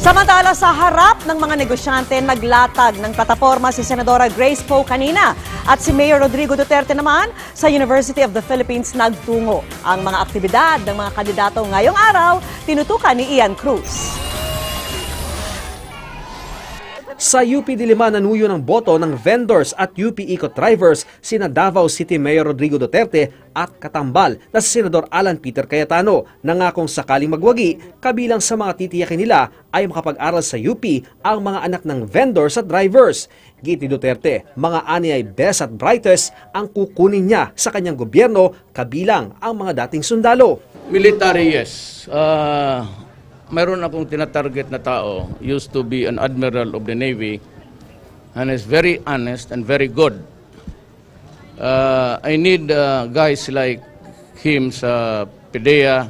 Samantala sa harap ng mga negosyante, naglatag ng plataforma si Senadora Grace Poe kanina at si Mayor Rodrigo Duterte naman sa University of the Philippines nagtungo. Ang mga aktibidad ng mga kandidato ngayong araw, tinutukan ni Ian Cruz. Sa UP Diliman nanuyo ng boto ng vendors at UP Eco Drivers sina Davao City Mayor Rodrigo Duterte at katambal na si Senador Alan Peter Cayetano. Nangakong sakaling magwagi, kabilang sa mga titiyakin nila ay makapag-aral sa UP ang mga anak ng vendors at drivers. Git ni Duterte, mga ani ay best at brightest ang kukunin niya sa kanyang gobyerno, kabilang ang mga dating sundalo. Military, yes. Mayroon akong tinatarget na tao, used to be an admiral of the Navy, and is very honest and very good. I need guys like him sa PDEA,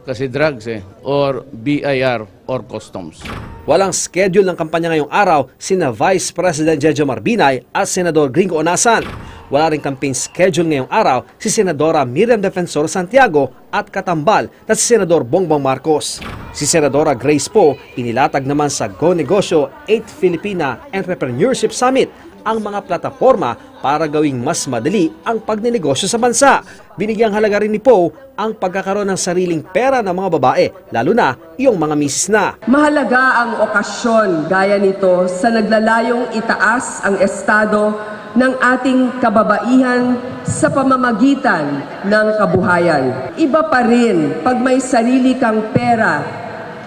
kasi drugs or BIR or customs. Walang schedule ng kampanya ngayong araw sina Vice President Jejo Marbinay at Senador Gringo Onasan. Wala rin campaign schedule ngayong araw si Senadora Miriam Defensor Santiago at katambal na si Senador Bongbong Marcos. Si Senadora Grace Poe inilatag naman sa Go Negosyo 8th Filipina Entrepreneurship Summit ang mga plataforma para gawing mas madali ang pagninegosyo sa bansa. Binigyang halaga rin ni Poe ang pagkakaroon ng sariling pera ng mga babae, lalo na iyong mga misis na. Mahalaga ang okasyon gaya nito sa naglalayong itaas ang estado ng ating kababaihan sa pamamagitan ng kabuhayan. Iba pa rin pag may sarili kang pera,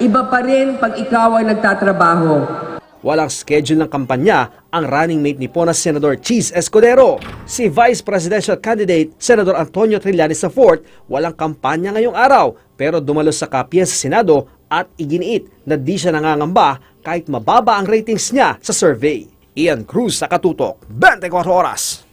iba pa rin pag ikaw ay nagtatrabaho. Walang schedule ng kampanya ang running mate ni Pona Senador Cheese Escudero. Si Vice Presidential Candidate Senador Antonio Trillanes IV walang kampanya ngayong araw, pero dumalo sa kapya sa Senado at iginiit na di siya nangangamba kahit mababa ang ratings niya sa survey. Ian Cruz sa Katutok, 24 Oras.